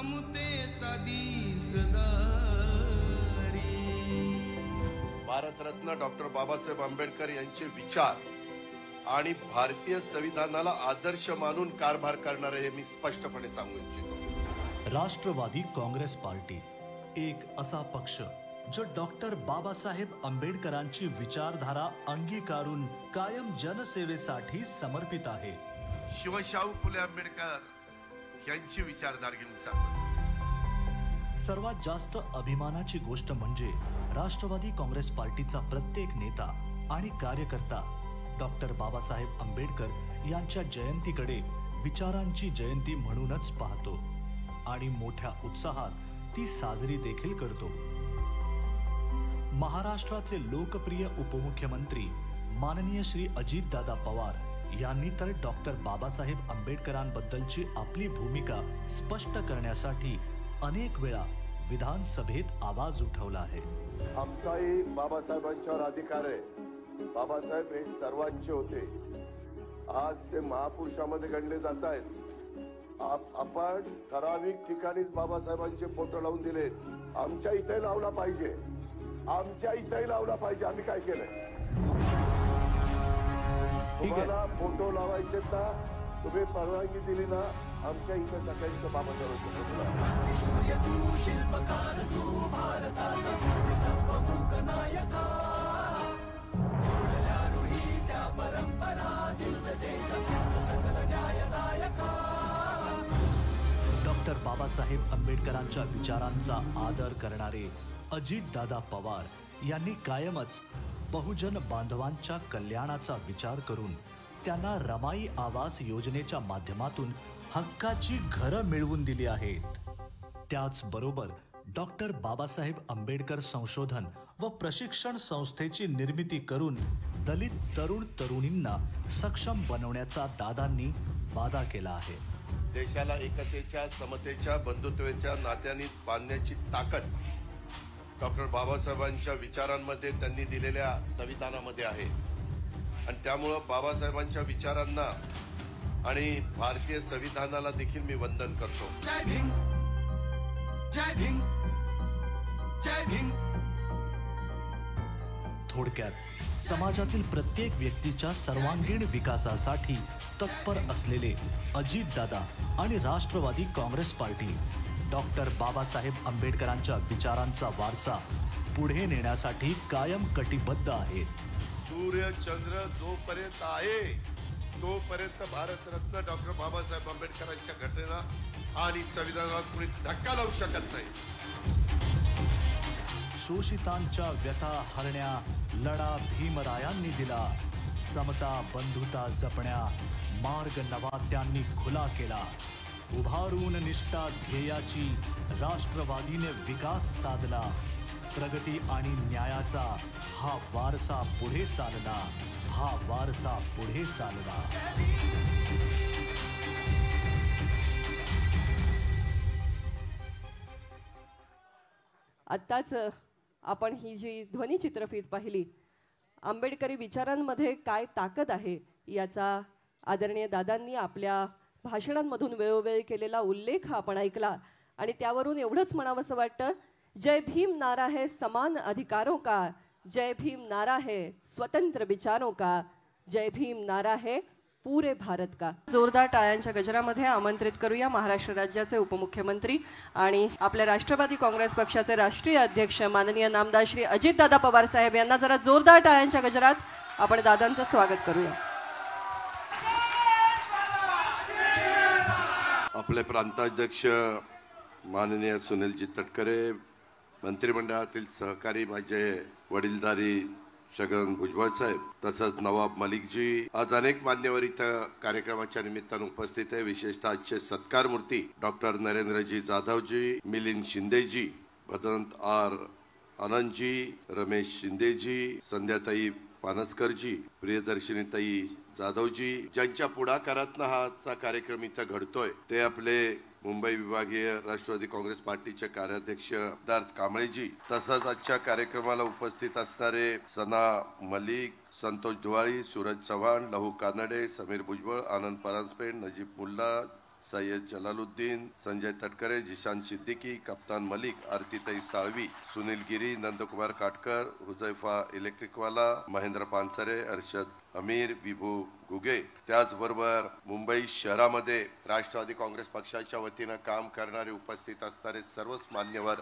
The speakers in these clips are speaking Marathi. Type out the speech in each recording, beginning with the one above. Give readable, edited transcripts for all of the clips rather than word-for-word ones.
समतेचा दिसदारी. भारतरत्न डॉक्टर बाबासाहेब आंबेडकर यांचे विचार आणि भारतीय संविधानाला आदर्श मानून कारभार करणारे हे मी स्पष्टपणे सांगू इच्छितो. राष्ट्रवादी काँग्रेस पार्टी एक असा पक्ष जो डॉक्टर बाबासाहेब आंबेडकरांची विचारधारा अंगीकारून कायम जनसेवेसाठी समर्पित आहे. शिवशाहू फुले आंबेडकर यांची विचारधारा घेऊन चालतो. सर्वात जास्त अभिमानाची गोष्ट म्हणजे राष्ट्रवादी काँग्रेस पार्टीचा प्रत्येक नेता आणि कार्यकर्ता डॉक्टर बाबासाहेब आंबेडकर यांच्या जयंतीकडे विचारांची जयंती म्हणूनच पाहतो आणि मोठ्या उत्साहात ती साजरी देखील करतो. महाराष्ट्राचे लोकप्रिय उपमुख्यमंत्री माननीय श्री अजितदादा पवार यांनी तर डॉक्टर बाबासाहेब आंबेडकरांबद्दलची आपली भूमिका स्पष्ट करण्यासाठी अनेक वेळा विधानसभेत आवाज उठवला आहे. आमचाही बाबासाहेबांच्यावर अधिकार आहे. बाबासाहेब हे सर्वांचे होते. आज ते महापुरुषामध्ये गणले जात आहेत. आपण ठराविक ठिकाणीच बाबासाहेबांचे फोटो लावून दिले. आमच्या इथे लावला पाहिजे. आमच्या इथे लावला पाहिजे. आम्ही काय केलंय? तुम्हाला फोटो लावायचे ना, तुम्ही परवानगी दिली ना, आमच्या इथे सगळ्यांच्या बाबासाहेबांचे फोटो डॉक्टर बाबासाहेब आंबेडकरांच्या विचारांचा आदर करणारे अजितदादा पवार यांनी कायमच बहुजन बांधवांच्या कल्याणाचा विचार करून त्यांना रमाई आवास योजनेच्या माध्यमातून हक्काची घरं मिळवून दिली आहेत. त्याचबरोबर डॉक्टर बाबासाहेब आंबेडकर संशोधन व प्रशिक्षण संस्थेची निर्मिती करून दलित तरुण तरुणींना सक्षम बनवण्याचा दादांनी वादा केला आहे. देशाला एकतेच्या, समतेच्या, बंधुत्वाच्या नात्याने बांधण्याची ताकद डॉक्टर बाबासाहेबांच्या विचारांमध्ये, त्यांनी दिलेल्या संविधानामध्ये आहे. आणि त्यामुळं बाबासाहेबांच्या विचारांना आणि भारतीय संविधानाला देखील मी वंदन करतो. जय भीम, जय भीम, जय भीम. थोडक्यात समाजातील प्रत्येक व्यक्तीच्या सर्वांगीण विकासासाठी तत्पर असलेले अजितदादा आणि राष्ट्रवादी काँग्रेस पार्टी डॉक्टर बाबासाहेब आंबेडकरांच्या विचारांचा वारसा पुढे नेण्यासाठी कायम कटिबद्ध आहेत. सूर्य चंद्र जोपर्यंत आहे तोपर्यंत भारतरत्न डॉक्टर बाबासाहेब आंबेडकरांच्या घटनेला आणि संविधानाला कुणी धक्का लावू शकत नाही. शोषितांच्या व्यथा हरण्या लढा भीमरायांनी दिला. समता बंधुता जपण्या मार्ग नवा त्यांनी खुला केला. उभारून निष्ठा ध्येयाची राष्ट्रवादीने विकास साधला. प्रगती आणि न्यायाचा हा वारसा पुढे चालला. हा वारसा पुढे चालला. आत्ताच आपण ही जी ध्वनिचित्रफीत पाहिली, आंबेडकरी विचारांमध्ये काय ताकद आहे याचा आदरणीय दादांनी आपल्या भाषणांमधून वेळोवेळी केलेला उल्लेख आपण ऐकला. आणि त्यावरून एवढंच म्हणावंसं वाटतं, जय भीम नारा है समान अधिकारों का, जय भीम नारा है स्वतंत्र विचारों का, जय भीम नारा है पूरे भारत का. जोरदार टाळ्यांच्या गजरामध्ये आमंत्रित करूया महाराष्ट्र राज्याचे उपमुख्यमंत्री आणि आपल्या राष्ट्रवादी काँग्रेस पक्षाचे राष्ट्रीय अध्यक्ष माननीय नामदार श्री अजितदादा पवार साहेब यांना. जरा जोरदार टाळ्यांच्या गजरात आपण दादांचं स्वागत करूया. आपले प्रांताध्यक्ष माननीय सुनीलजी तटकरे, मंत्रिमंडळातील सहकारी माझे वडीलधारी छगन भुजबळ साहेब, तसंच नवाब मलिकजी, आज अनेक मान्यवर इथं कार्यक्रमाच्या निमित्तानं उपस्थित आहे. विशेषतः आजचे सत्कार मूर्ती डॉक्टर नरेंद्रजी जाधवजी, मिलिंद शिंदेजी, भदंत आर आनंदजी, रमेश शिंदेजी, संध्याताई पानसकरजी, प्रियदर्शिनीताई जाधवजी, ज्यांच्या पुढाकारातनं हाचा कार्यक्रम इथं घडतोय ते आपले मुंबई विभागीय राष्ट्रवादी काँग्रेस पार्टीचे कार्याध्यक्ष सिद्धार्थ कांबळेजी, तसंच आजच्या कार्यक्रमाला उपस्थित असणारे सना मलिक, संतोष धुवाळी, सूरज चव्हाण, लहू कानडे, समीर भुजबळ, आनंद परांजपे, नजीब मुल्ला, सय्यद जलालुद्दीन, संजय तटकरे, जिशान सिद्दीकी, कप्तान मलिक, आरतीताई साळवी, सुनील गिरी, नंदकुमार काटकर, हुजैफा इलेक्ट्रिकवाला, महेंद्र पानसरे, अर्शद अमीर, विभू गुगे, त्याचबरोबर मुंबई शहरामध्ये राष्ट्रवादी काँग्रेस पक्षाच्या वतीनं काम करणारे उपस्थित असणारे सर्वच मान्यवर,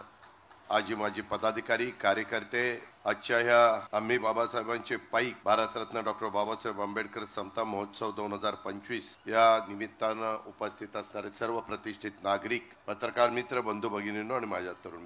आजी माजी पदाधिकारी, कार्यकर्ते, आजच्या ह्या आम्ही बाबासाहेबांचे पाईक भारतरत्न डॉक्टर बाबासाहेब आंबेडकर समता महोत्सव 2025 या निमित्तानं उपस्थित असणारे सर्व प्रतिष्ठित नागरिक, पत्रकार मित्र, बंधू भगिनींनो आणि माझ्या तरुण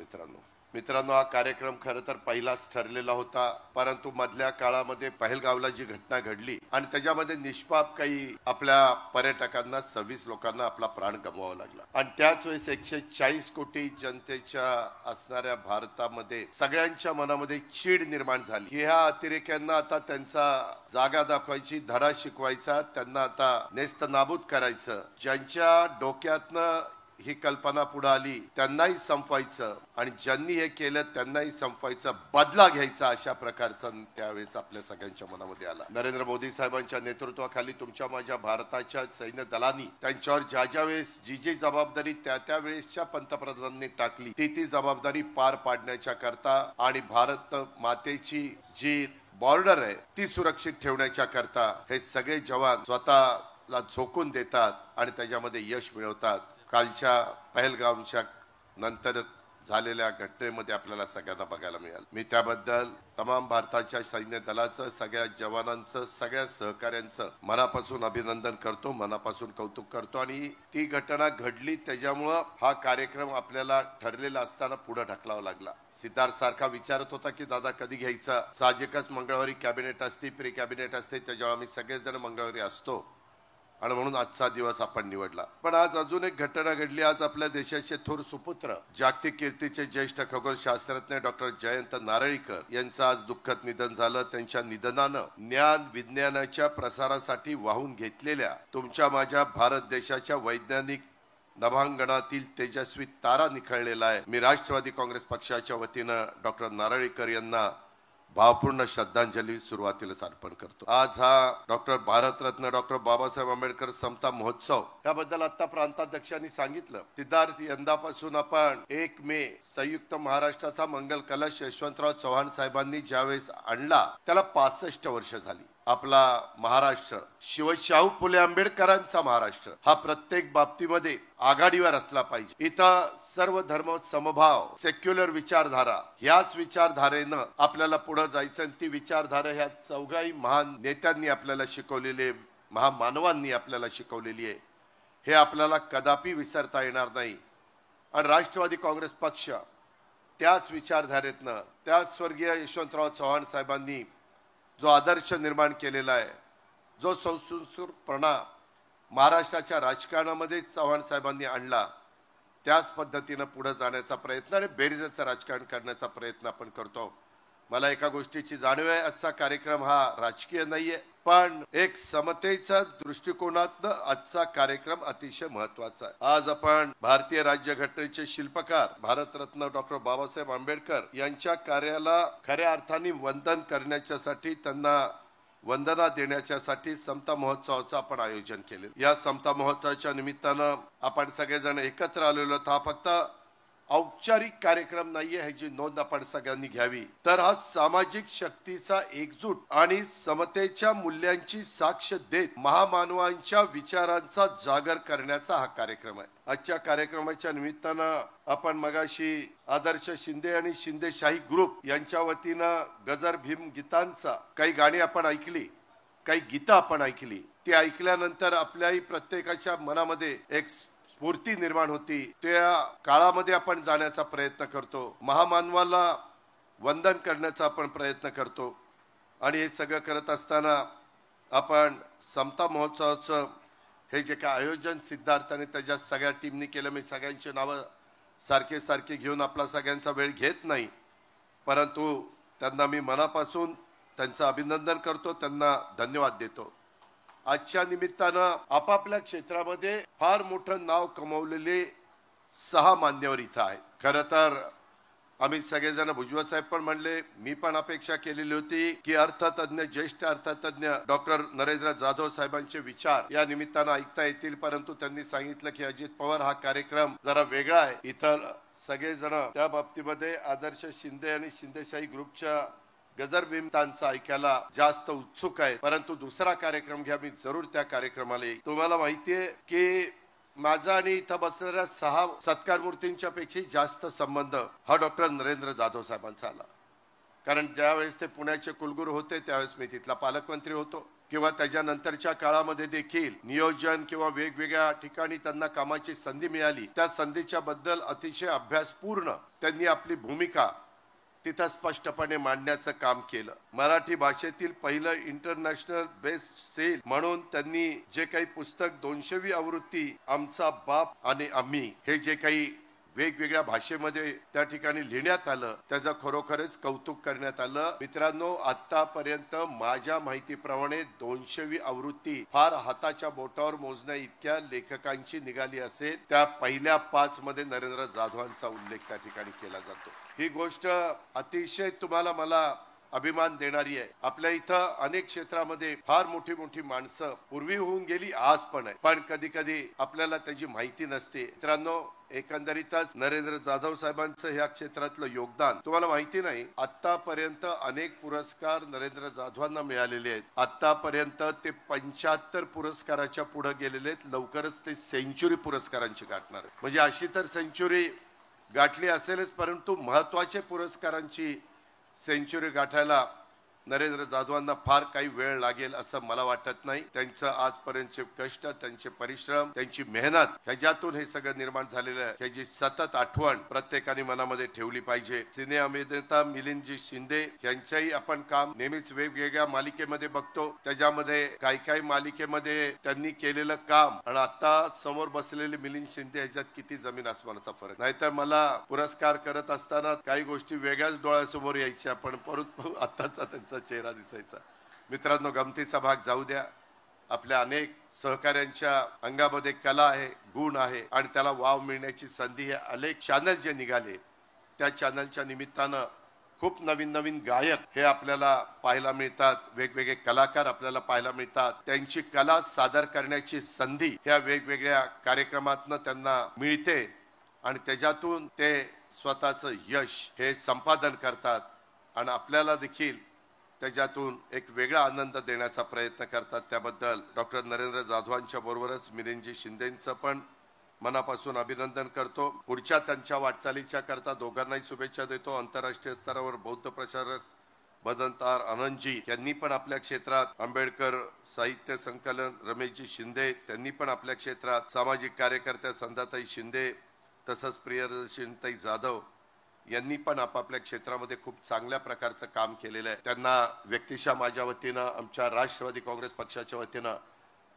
मित्रांनो, हा कार्यक्रम खरं तर पहिलाच ठरलेला होता, परंतु मधल्या काळामध्ये पहलगावला जी घटना घडली आणि त्याच्यामध्ये निष्पाप काही आपल्या पर्यटकांना 26 लोकांना आपला प्राण गमवावा लागला आणि त्याच वेळेस 140 कोटी जनतेच्या असणाऱ्या भारतामध्ये सगळ्यांच्या मनामध्ये चीड निर्माण झाली. ह्या अतिरेक्यांना आता त्यांचा जागा दाखवायची, धडा शिकवायचा, त्यांना आता नेस्त नाबूद करायचं. ज्यांच्या डोक्यातनं ही कल्पना पुढे आली त्यांनाही संपवायचं आणि ज्यांनी हे केलं त्यांनाही संपवायचं, बदला घ्यायचा, अशा प्रकारचा त्यावेळेस आपल्या सगळ्यांच्या मनामध्ये आला. नरेंद्र मोदी साहेबांच्या नेतृत्वाखाली तुमच्या माझ्या भारताच्या सैन्य दलांनी त्यांच्यावर ज्या वेळेस जी जबाबदारी त्या वेळेसच्या पंतप्रधानांनी टाकली ती जबाबदारी पार पाडण्याच्या करता आणि भारत मातेची जी बॉर्डर आहे ती सुरक्षित ठेवण्याच्या करता हे सगळे जवान स्वतःला झोकून देतात आणि त्याच्यामध्ये यश मिळवतात. कालच्या पहलगामच्या नंतर झालेल्या घटनेमध्ये आपल्याला सगळ्यांना बघायला मिळालं. मी त्याबद्दल तमाम भारताच्या सैन्य दलाचं, सगळ्या जवानांचं, सगळ्या सहकाऱ्यांचं मनापासून अभिनंदन करतो, मनापासून कौतुक करतो. आणि ती घटना घडली त्याच्यामुळं हा कार्यक्रम आपल्याला ठरलेला असताना पुढे ढकलावा लागला. सिद्धार्थ सारखा विचारत होता की दादा कधी घ्यायचा, साहजिकच मंगळवारी कॅबिनेट असते, प्री कॅबिनेट असते, त्याच्यावर आम्ही सगळेजण मंगळवारी असतो आणि म्हणून आजचा दिवस आपण निवडला. पण आज अजून एक घटना घडली. आज आपल्या देशाचे थोर सुपुत्र, जागतिक कीर्तीचे ज्येष्ठ खगोलशास्त्रज्ञ डॉक्टर जयंत नारळीकर यांचं आज दुःखद निधन झालं. त्यांच्या निधनानं ज्ञान विज्ञानाच्या प्रसारासाठी वाहून घेतलेल्या तुमच्या माझ्या भारत देशाच्या वैज्ञानिक नभांगणातील तेजस्वी तारा निखळलेला आहे. मी राष्ट्रवादी काँग्रेस पक्षाच्या वतीनं डॉक्टर नारळीकर यांना भावपूर्ण श्रद्धांजली सुरुवातीलाच अर्पण करतो. आज हा डॉक्टर भारतरत्न डॉक्टर बाबासाहेब आंबेडकर समता महोत्सव याबद्दल आता प्रांताध्यक्षांनी सांगितलं. सिद्धार्थ, यंदापासून आपण 1 मे संयुक्त महाराष्ट्राचा मंगल कलश यशवंतराव चव्हाण साहेबांनी ज्यावेळेस आणला त्याला 65 वर्ष झाली. आपला महाराष्ट्र शिवशाहू फुले आंबेडकरांचा महाराष्ट्र हा प्रत्येक बाबतीमध्ये आघाडीवर असला पाहिजे. इथं सर्व धर्म समभाव, सेक्युलर विचारधारा, ह्याच विचारधारेनं आपल्याला पुढे जायचं. ती विचारधारा ह्या चौघाही महान नेत्यांनी आपल्याला शिकवलेली, महामानवांनी आपल्याला शिकवलेली आहे. हे आपल्याला कदापि विसरता येणार नाही. आणि राष्ट्रवादी काँग्रेस पक्ष त्याच विचारधारेतनं, त्याच स्वर्गीय यशवंतराव चव्हाण साहेबांनी जो आदर्श निर्माण केलेला आहे, जो संस्कृतपणा महाराष्ट्राच्या राजकारणामध्ये चव्हाण साहेबांनी आणला, त्याच पद्धतीनं पुढे जाण्याचा प्रयत्न आणि बेरीजचं राजकारण करण्याचा प्रयत्न आपण करतो. मला एका गोष्टीची जाणीव आहे, आजचा कार्यक्रम हा राजकीय नाहीये, पण एक समतेच्या दृष्टिकोनातनं आजचा कार्यक्रम अतिशय महत्वाचा आहे. आज आपण भारतीय राज्यघटनेचे शिल्पकार भारतरत्न डॉक्टर बाबासाहेब आंबेडकर यांच्या कार्याला खऱ्या अर्थाने वंदन करण्याच्यासाठी, त्यांना वंदना देण्याच्यासाठी समता महोत्सवाचं आपण आयोजन केले. या समता महोत्सवाच्या निमित्तानं आपण सगळेजण एकत्र आलेलो. हा फक्त औपचारिक कार्यक्रम नाहीये, ह्याची नोंद आपण सगळ्यांनी घ्यावी. तर हा सामाजिक शक्तीचा एकजूट आणि समतेच्या मूल्यांची साक्ष देत महामानवांच्या विचारांचा जागर करण्याचा हा कार्यक्रम आहे. आजच्या कार्यक्रमाच्या निमित्तानं आपण मगाशी आदर्श शिंदे आणि शिंदेशाही ग्रुप यांच्या वतीनं गजर भीम गीतांचा काही गाणी आपण ऐकली, काही गीतं आपण ऐकली. ती ऐकल्यानंतर आपल्याही प्रत्येकाच्या मनामध्ये एक स्फूर्ती निर्माण होती. त्या काळामध्ये आपण जाण्याचा प्रयत्न करतो, महामानवाला वंदन करण्याचा आपण प्रयत्न करतो. आणि हे सगळं करत असताना आपण समता महोत्सवाचं हे जे काय आयोजन सिद्धार्थ आणि त्याच्या सगळ्या टीमनी केलं, मी सगळ्यांची नावं सारखे घेऊन आपला सगळ्यांचा वेळ घेत नाही, परंतु त्यांना मी मनापासून त्यांचं अभिनंदन करतो, त्यांना धन्यवाद देतो. आजच्या निमित्तानं आपापल्या क्षेत्रामध्ये फार मोठं नाव कमवलेले 6 मान्यवर इथं आहेत. खरं तर आम्ही सगळेजण, भुजबळ साहेब पण म्हणले, मी पण अपेक्षा केलेली होती की अर्थतज्ञ, ज्येष्ठ अर्थतज्ञ डॉक्टर नरेंद्र जाधव साहेबांचे विचार या निमित्तानं ऐकता येतील, परंतु त्यांनी सांगितलं की अजित पवार हा कार्यक्रम जरा वेगळा आहे. इथं सगळेजण त्या बाबतीमध्ये आदर्श शिंदे आणि शिंदेशाही ग्रुपच्या गजर भीमतांचा ऐकायला जास्त उत्सुक आहे, परंतु दुसरा कार्यक्रम घ्या, मी जरूर त्या कार्यक्रमाला येईल. तुम्हाला माहितीये की माझा आणि इथं बसणाऱ्या 6 सत्कार मूर्तींच्या पेक्षा जास्त संबंध हा डॉक्टर नरेंद्र जाधव साहेबांचा आला. कारण ज्यावेळेस ते पुण्याचे कुलगुरू होते त्यावेळेस मी तिथला पालकमंत्री होतो, किंवा त्याच्यानंतरच्या काळामध्ये देखील नियोजन किंवा वेगवेगळ्या ठिकाणी त्यांना कामाची संधी मिळाली, त्या संधीच्या बद्दल अतिशय अभ्यासपूर्ण त्यांनी आपली भूमिका तिथं स्पष्टपणे मांडण्याचं काम केलं. मराठी भाषेतील पहिलं इंटरनॅशनल बेस्ट सेल म्हणून त्यांनी जे काही पुस्तक 200वी आवृत्ती आमचा बाप आणि आम्ही हे जे काही वेगवेगळ्या भाषेमध्ये त्या ठिकाणी लिहिण्यात आलं, त्याचं खरोखरच कौतुक करण्यात आलं. मित्रांनो, आतापर्यंत माझ्या माहितीप्रमाणे 200वी आवृत्ती फार हाताच्या बोटावर मोजण्या इतक्या लेखकांची निघाली असेल, त्या पहिल्या 5 मध्ये नरेंद्र जाधवांचा उल्लेख त्या ठिकाणी केला जातो. ही गोष्ट अतिशय तुम्हाला मला अभिमान देणारी आहे. आपल्या इथं अनेक क्षेत्रामध्ये फार मोठी मोठी माणसं पूर्वी होऊन गेली, आज पण आहे, पण कधी कधी आपल्याला त्याची माहिती नसते. मित्रांनो, एकंदरीतच नरेंद्र जाधव साहेबांचं ह्या क्षेत्रातलं योगदान तुम्हाला माहिती नाही. आतापर्यंत अनेक पुरस्कार नरेंद्र जाधवांना मिळालेले आहेत. आतापर्यंत ते 75 पुरस्काराच्या पुढे गेलेले आहेत. लवकरच ते सेंचुरी पुरस्कारांची गाठणार आहे. म्हणजे अशी तर सेंचुरी गाठली असेलच, परंतु महत्वाचे पुरस्कारांची सेंचुरी गाठायला नरेंद्र जाधवांना फार काही वेळ लागेल असं मला वाटत नाही. त्यांचं आजपर्यंतचे कष्ट, त्यांचे परिश्रम, त्यांची मेहनत, ह्याच्यातून हे सगळं निर्माण झालेलं आहे. ह्याची सतत आठवण प्रत्येकाने मनामध्ये ठेवली पाहिजे. सिने अभिनेता मिलिंदजी शिंदे यांच्याही आपण काम नेहमीच वेगवेगळ्या मालिकेमध्ये बघतो. त्याच्यामध्ये काही मालिकेमध्ये त्यांनी केलेलं काम आणि आता समोर बसलेले मिलिंद शिंदे ह्याच्यात किती जमीन आसमानाचा फरक. नाहीतर मला पुरस्कार करत असताना काही गोष्टी वेगळ्याच डोळ्यासमोर यायच्या, पण परत आताचा त्यांचा चेहरा दिसायचा. मित्रांनो, गमतीचा भाग जाऊ द्या. आपल्या अनेक सहकाऱ्यांच्या अंगामध्ये कला आहे, गुण आहे, आणि त्याला वाव मिळण्याची संधी हे अनेक चॅनल जे निघाले, त्या चॅनलच्या निमित्तानं खूप नवीन नवीन गायक हे आपल्याला पाहायला मिळतात, वेगवेगळे कलाकार आपल्याला पाहायला मिळतात. त्यांची कला सादर करण्याची संधी ह्या वेगवेगळ्या कार्यक्रमातनं त्यांना मिळते आणि त्याच्यातून ते स्वतःचं यश हे संपादन करतात आणि आपल्याला देखील त्याच्यातून एक वेगळा आनंद देण्याचा प्रयत्न करतात. त्याबद्दल डॉक्टर नरेंद्र जाधवांच्या बरोबरच मिलिंदजी शिंदेंचं पण मनापासून अभिनंदन करतो. पुढच्या त्यांच्या वाटचालीच्या करता दोघांनाही शुभेच्छा देतो. आंतरराष्ट्रीय स्तरावर बौद्ध प्रचारक बदनतार आनंदजी यांनी पण आपल्या क्षेत्रात, आंबेडकर साहित्य संकलन रमेशजी शिंदे त्यांनी पण आपल्या क्षेत्रात, सामाजिक कार्यकर्त्या संध्याताई शिंदे तसंच प्रियदर्शनताई जाधव यांनी पण आपापल्या क्षेत्रामध्ये खूप चांगल्या प्रकारचं काम केलेलं आहे. त्यांना व्यक्तिशः माझ्या वतीनं, आमच्या राष्ट्रवादी काँग्रेस पक्षाच्या वतीनं,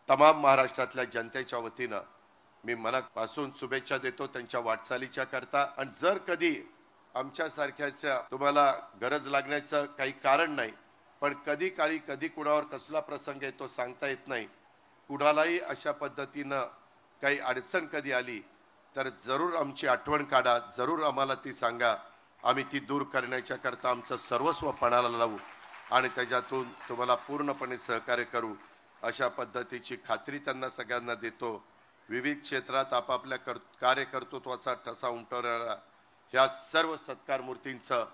तमाम महाराष्ट्रातल्या जनतेच्या वतीनं मी मनापासून शुभेच्छा देतो त्यांच्या वाटचालीच्या करता. आणि जर कधी आमच्यासारख्याच्या तुम्हाला गरज लागण्याचं काही कारण नाही, पण कधी काळी कधी कुणावर कसला प्रसंग येतो सांगता येत नाही. कुणालाही अशा पद्धतीनं काही अडचण कधी आली तर जरूर आमची आठवण काढा, जरूर आम्हाला ती सांगा. आम्ही ती दूर करण्याच्या करता आमचं सर्वस्व पणाला लावू आणि त्याच्यातून तुम्हाला पूर्णपणे सहकार्य करू, अशा पद्धतीची खात्री त्यांना सगळ्यांना देतो. विविध क्षेत्रात आपापल्या कार्यकर्तृत्वाचा ठसा उमटवणाऱ्या ह्या सर्व सत्कार मूर्तींचं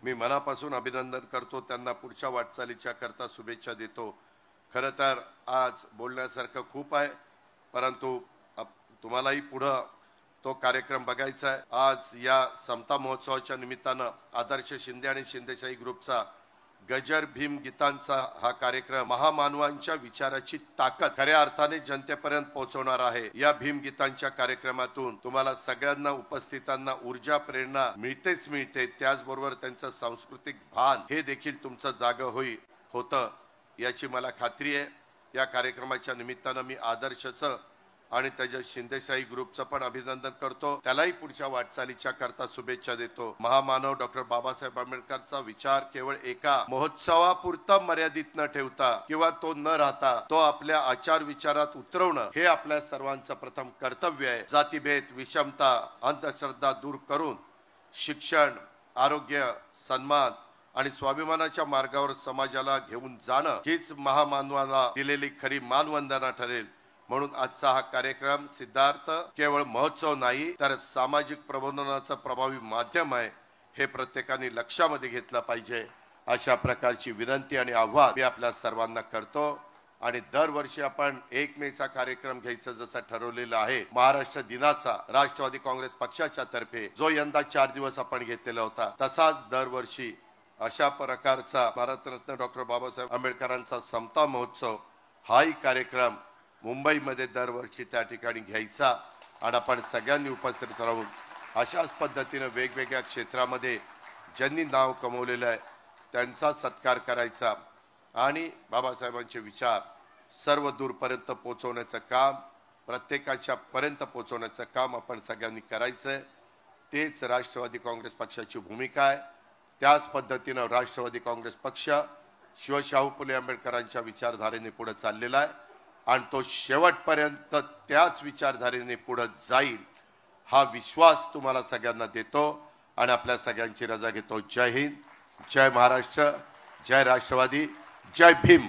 मी मनापासून अभिनंदन करतो. त्यांना पुढच्या वाटचालीच्या करता शुभेच्छा देतो. खरं तर आज बोलण्यासारखं खूप आहे, परंतु तुम्हालाही पुढं तो कार्यक्रम बघायचा आहे. आज या समता महोत्सवाच्या निमित्तानं आदर्श शिंदे आणि शिंदेशाही ग्रुपचा गजर भीम गीतांचा हा कार्यक्रम महामानवांच्या विचाराची ताकद खऱ्या अर्थाने जनतेपर्यंत पोहोचवणार आहे. या भीम गीतांच्या कार्यक्रमातून तुम्हाला सगळ्यांना उपस्थितांना ऊर्जा, प्रेरणा मिळते. त्याचबरोबर त्यांचं सांस्कृतिक भान हे देखील तुमचं जागं होतं याची मला खात्री आहे. या कार्यक्रमाच्या निमित्तानं मी आदर्शचं आणि त्याच्या शिंदेशाही ग्रुपचं पण अभिनंदन करतो. त्यालाही पुढच्या वाटचालीच्या करता शुभेच्छा देतो. महामानव डॉक्टर बाबासाहेब आंबेडकरचा विचार केवळ एका महोत्सवापुरता मर्यादित न ठेवता किंवा तो न राहता तो आपल्या आचार विचारात उतरवणं हे आपल्या सर्वांचं प्रथम कर्तव्य आहे. जातीभेद, विषमता, अंधश्रद्धा दूर करून शिक्षण आरोग्य, सन्मान आणि स्वाभिमानाच्या मार्गावर समाजाला घेऊन जाणं हीच महामानवाला दिलेली खरी मानवंदना ठरेल. म्हणून आजचा हा कार्यक्रम सिद्धार्थ केवळ महोत्सव नाही तर सामाजिक प्रबोधनाचं प्रभावी माध्यम आहे, हे प्रत्येकाने लक्षामध्ये घेतलं पाहिजे. अशा प्रकारची विनंती आणि आव्हान मी आपल्या सर्वांना करतो. आणि दरवर्षी आपण 1 मेचा कार्यक्रम घ्यायचं जसं ठरवलेलं आहे, महाराष्ट्र दिनाचा राष्ट्रवादी काँग्रेस पक्षाच्या तर्फे जो यंदा 4 दिवस आपण घेतलेला होता, तसाच दरवर्षी अशा प्रकारचा भारतरत्न डॉक्टर बाबासाहेब आंबेडकरांचा समता महोत्सव हाही कार्यक्रम मुंबईमध्ये दरवर्षी त्या ठिकाणी घ्यायचा आणि आपण सगळ्यांनी उपस्थित राहून अशाच पद्धतीने वेगवेगळ्या क्षेत्रामध्ये ज्यांनी नाव कमवलेलं आहे त्यांचा सत्कार करायचा आणि बाबासाहेबांचे विचार सर्व दूरपर्यंत पोहोचवण्याचं काम, प्रत्येकाच्या पर्यंत पोहोचवण्याचं काम आपण सगळ्यांनी करायचंय. तेच राष्ट्रवादी काँग्रेस पक्षाची भूमिका आहे. त्याच पद्धतीनं राष्ट्रवादी काँग्रेस पक्ष शिवशाहू फुले आंबेडकरांच्या विचारधारेने पुढे चाललेला आहे आणि तो शेवटपर्यंत त्याच विचारधारेने पुढे जाईल हा विश्वास तुम्हाला सगळ्यांना देतो आणि आपल्या सगळ्यांची रजा घेतो. जय हिंद, जय महाराष्ट्र, जय राष्ट्रवादी, जय भीम.